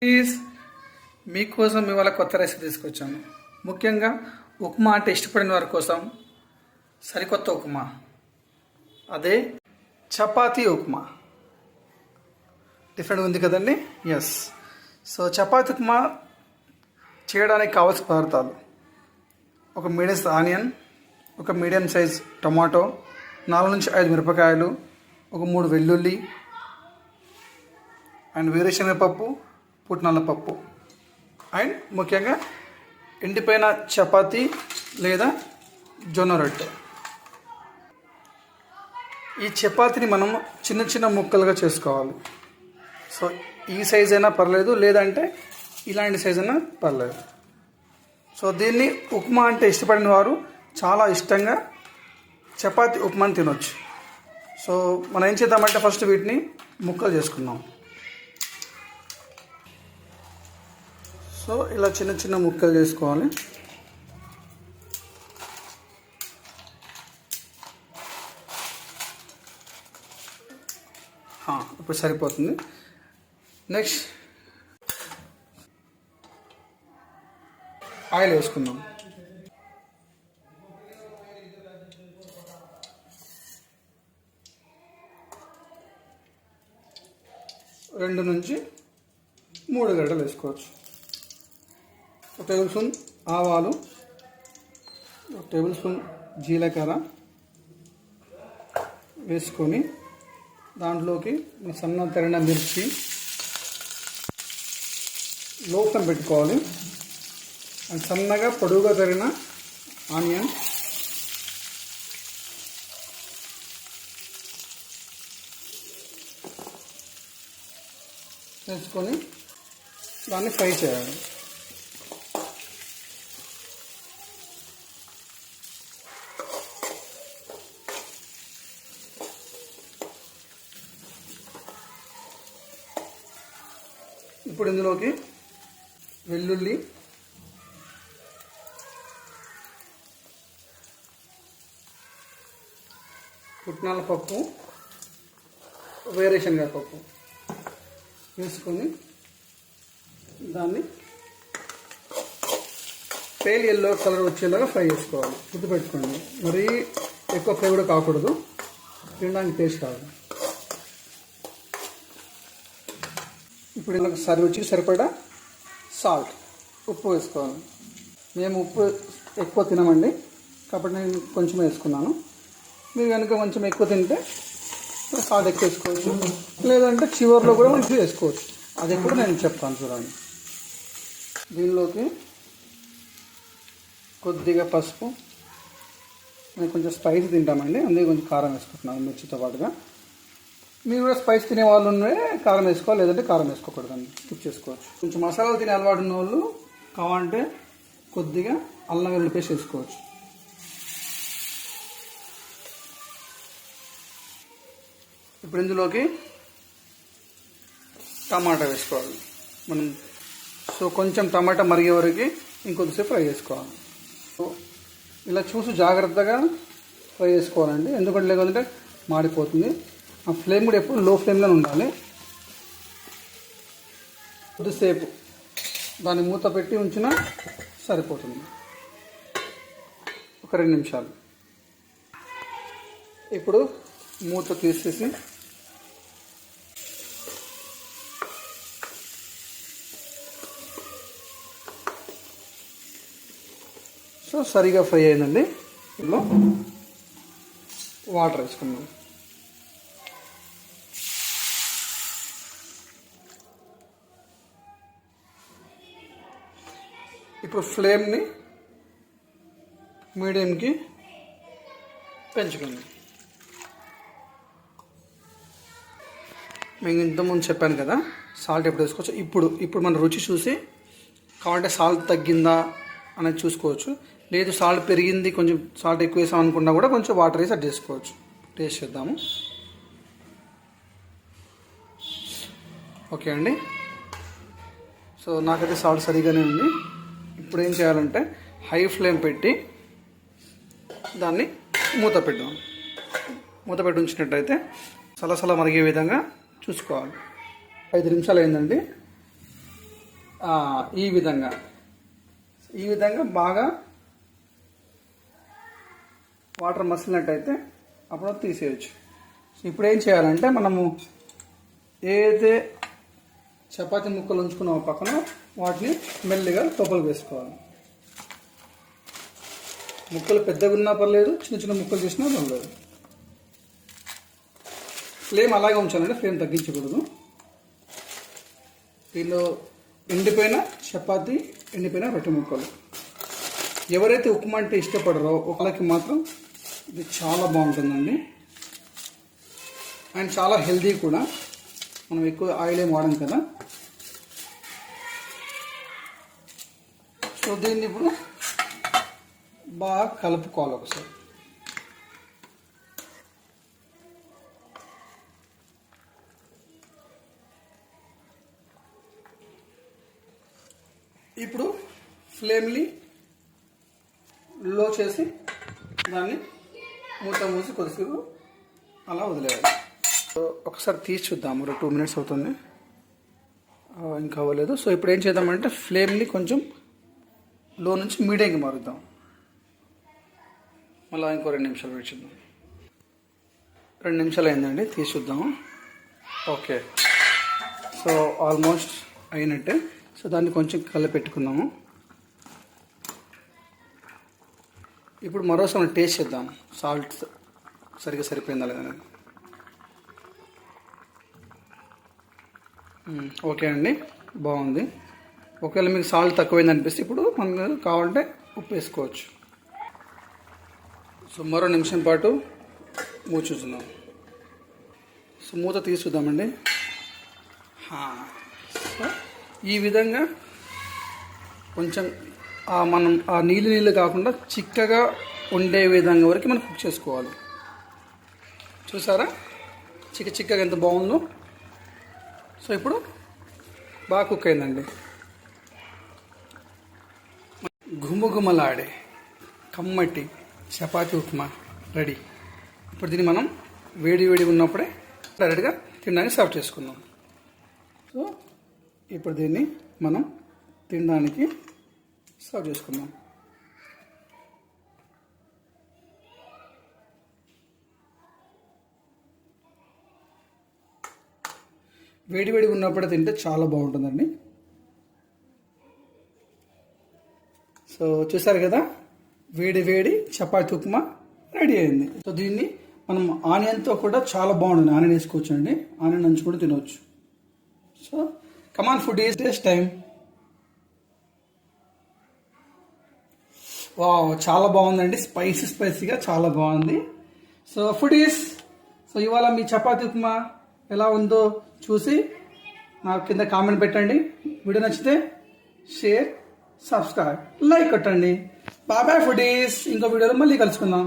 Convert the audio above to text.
Please మీకోసం ఇవాళ కొత్త రెసిపీ తీసుకొచ్చాను. ముఖ్యంగా ఉప్మా అంటే ఇష్టపడిన వారి కోసం సరికొత్త ఉప్మా, అదే చపాతీ ఉప్మా. డిఫరెంట్ ఉంది కదండి. ఎస్. సో చపాతీ ఉప్మా చేయడానికి కావాల్సిన పదార్థాలు: ఒక మీడియం సైజ్ ఆనియన్, ఒక మీడియం సైజ్ టమాటో, 4 నుంచి 5 మిరపకాయలు, ఒక 3 వెల్లుల్లి అండ్ వేరుశనగపప్పు, పుట్నాల పప్పు అండ్ ముఖ్యంగా ఎండిపోయిన చపాతీ లేదా జొన్న రొట్టె. ఈ చపాతీని మనం చిన్న చిన్న ముక్కలుగా చేసుకోవాలి. సో ఈ సైజ్ అయినా పర్లేదు, లేదంటే ఇలాంటి సైజ్ అయినా పర్లేదు. సో దీన్ని ఉప్మా అంటే ఇష్టపడిన వారు చాలా ఇష్టంగా చపాతీ ఉప్మాని తినొచ్చు. సో మనం ఏం చేద్దామంటే ఫస్ట్ వీటిని ముక్కలు చేసుకుందాం. సో ఇలా చిన్న చిన్న ముక్కలు చేసుకోవాలి. ఇప్పుడు సరిపోతుంది. నెక్స్ట్ ఆయిల్ వేసుకుందాం. రెండు నుంచి 3 గడ్డలు వేసుకోవచ్చు. 1 టేబుల్ స్పూన్ ఆవాలు, 1 టేబుల్ స్పూన్ జీలకర్ర వేసుకొని దాంట్లోకి సన్న తరిగిన మిర్చి లోపల పెట్టుకోవాలి. అండ్ సన్నగా పొడుగుగా తరిగిన ఆనియన్, వేసుకొని దాన్ని ఫ్రై చేయాలి. ఇప్పుడు ఇందులోకి వెల్లుల్లి, పుట్నాల పప్పు, వేరుశనగ పప్పు వేసుకొని దాన్ని పేల్ ఎల్లో కలర్ వచ్చేలాగా ఫ్రై చేసుకోవాలి. గుర్తుపెట్టుకోండి, మరీ ఎక్కువ ఫ్రై కూడా కాకూడదు, తినడానికి టేస్ట్ కాదు. ఇప్పుడు ఇలా సరిపడా సాల్ట్, ఉప్పు వేసుకోవాలి. మేము ఉప్పు ఎక్కువ తినమండి, కాబట్టి నేను కొంచెం వేసుకున్నాను. మీరు కనుక కొంచెం ఎక్కువ తింటే సాల్ట్ ఎక్కువ వేసుకోవచ్చు, లేదంటే చివరిలో కూడా మంచిగా వేసుకోవచ్చు. అది కూడా నేను చెప్తాను చూడండి. దీనిలోకి కొద్దిగా పసుపు, నేను కొంచెం స్పైసీ తింటామండి, అందుకే కొంచెం కారం వేసుకుంటున్నాను మిర్చితో పాటుగా. మీరు కూడా స్పైస్ తినే వాళ్ళు కారం వేసుకోవాలి, లేదంటే కారం వేసుకోకూడదండి, స్కిప్ చేసుకోవచ్చు. కొంచెం మసాలాలు తినే అలవాటు ఉన్న వాళ్ళు కావాలంటే కొద్దిగా అల్లం వెల్లుల్లి పేస్ట్ వేసుకోవచ్చు. ఇప్పుడు ఇందులోకి టమాటా వేసుకోవాలి మనం. సో కొంచెం టమాటా మరిగే వరకు ఇంకొద్దిసేపు ఫ్రై చేసుకోవాలి. సో ఇలా చూసి జాగ్రత్తగా ఫ్రై చేసుకోవాలండి, ఎందుకంటే లేకపోతే మాడిపోతుంది. ఆ ఫ్లేమ్ కూడా ఎప్పుడు లో ఫ్లేమ్లోనే ఉండాలి. కొద్దిసేపు దాన్ని మూత పెట్టి ఉంచినా సరిపోతుంది, ఒక 2 నిమిషాలు. ఇప్పుడు మూత తీసేసి సో సరిగా ఫ్రై అయిందండి. ఇందులో వాటర్ వేసుకుందాం. ఇప్పుడు ఫ్లేమ్ని మీడియంకి పెంచుకుందాం. మేము ఇంతకుముందు చెప్పాను కదా సాల్ట్ ఎప్పుడు వేసుకోవచ్చు. ఇప్పుడు మన రుచి చూసి కావాలంటే సాల్ట్ తగ్గిందా అనేది చూసుకోవచ్చు, లేదు సాల్ట్ పెరిగింది కొంచెం సాల్ట్ ఎక్కువ వేసాం అనుకున్నా కూడా కొంచెం వాటర్ వేసి అడ్జస్ట్ చేసుకోవచ్చు. టేస్ట్ చేద్దాము. ఓకే అండి. సో నాకైతే సాల్ట్ సరిగానే ఉంది. ఇప్పుడు ఏం చేయాలంటే హై ఫ్లేమ్ పెట్టి దాన్ని మూత పెట్టి ఉంచినట్టయితే సలసల మరిగే విధంగా చూసుకోవాలి. 5 నిమిషాలు అయిందండి. ఈ విధంగా బాగా వాటర్ మసిలినట్టయితే అప్పుడు తీసేయచ్చు. సో ఇప్పుడు ఏం చేయాలంటే మనము ఏదైతే చపాతీ ముక్కలు ఉంచుకున్నామో పక్కన వాటిని మెల్లిగా లోపలికి వేసుకోవాలి. ముక్కలు పెద్దగా ఉన్నా పర్లేదు, చిన్న చిన్న ముక్కలు చేసినా పర్లేదు. ఫ్లేమ్ అలాగే ఉంచాలంటే ఫ్లేమ్ తగ్గించకూడదు. దీనిలో ఎండిపోయిన చపాతీ, ఎండిపోయిన రొట్టె ముక్కలు. ఎవరైతే ఉప్మా అంటే ఇష్టపడరో వాళ్ళకి మాత్రం ఇది చాలా బాగుంటుందండి. అండ్ చాలా హెల్దీ కూడా. మనం ఎక్కువ ఆయిల్ ఏం వాడం కదా. సో దీన్ని ఇప్పుడు బాగా కలుపుకోవాలి ఒకసారి. ఇప్పుడు ఫ్లేమ్ని లో చేసి దాన్ని మూత మూసి కొద్దిసేపు అలా వదిలేయాలి. ఒకసారి తీసి చూద్దాము. 2 minutes అవుతుంది, ఇంకా అవ్వలేదు. సో ఇప్పుడు ఏం చేద్దామంటే ఫ్లేమ్ని కొంచెం లో నుంచి మీడియంకి మారుద్దాం. మళ్ళీ ఇంకో 2 నిమిషాలు వెయిట్ చేద్దాం. 2 నిమిషాలు అయిందండి, తీసి చూద్దాము. ఓకే, సో ఆల్మోస్ట్ అయినట్టే. సో దాన్ని కొంచెం కలిపెట్టుకుందాము. ఇప్పుడు మరోసారి టేస్ట్ చేద్దాం, సాల్ట్ సరిగ్గా సరిపోయిందా లేదా. ఓకే అండి, బాగుంది. ఒకవేళ మీకు సాల్ట్ తక్కువైంది అనిపిస్తే ఇప్పుడు మనకు కావాలంటే ఉప్పు వేసుకోవచ్చు. సో మరో నిమిషం పాటు మూత చూద్దాం. సో మూత తీసి చూద్దామండి. సో ఈ విధంగా కొంచెం మనం ఆ నీళ్ళు కాకుండా చిక్కగా ఉండే విధంగా వరకు మనం కుక్ చేసుకోవాలి. చూసారా చిక్కగా ఎంత బాగుందో. సో ఇప్పుడు బాగా కుక్ అయిందండి. గుమగుమలాడే కమ్మటి చపాతీ ఉప్మా రెడీ. ఇప్పుడు దీన్ని మనం వేడి ఉన్నప్పుడే డైరెక్ట్గా తినడానికి సర్వ్ చేసుకుందాం. సో ఇప్పుడు దీన్ని మనం తినడానికి సర్వ్ చేసుకుందాం. వేడి ఉన్నప్పుడే తింటే చాలా బాగుంటుందండి. సో చూసారు కదా, వేడి చపాతీ ఉప్మా రెడీ అయింది. సో దీన్ని మనం ఆనియన్తో కూడా చాలా బాగుంటుంది. ఆనియన్ వేసుకోవచ్చు అండి, ఆనియన్ నంచు కూడా తినవచ్చు. So come on food is taste time. Wow, చాలా బాగుందండి. స్పైసీగా చాలా బాగుంది. సో ఫుడ్ ఈస్, సో ఇవాళ మీ చపాతీ ఉప్మా ఎలా ఉందో చూసి నాకు కింద కామెంట్ పెట్టండి. వీడియో నచ్చితే షేర్, సబ్స్క్రైబ్, లైక్ కొట్టండి. Bye foodies. ఇంకో వీడియోలో మళ్ళీ కలుసుకుందాం.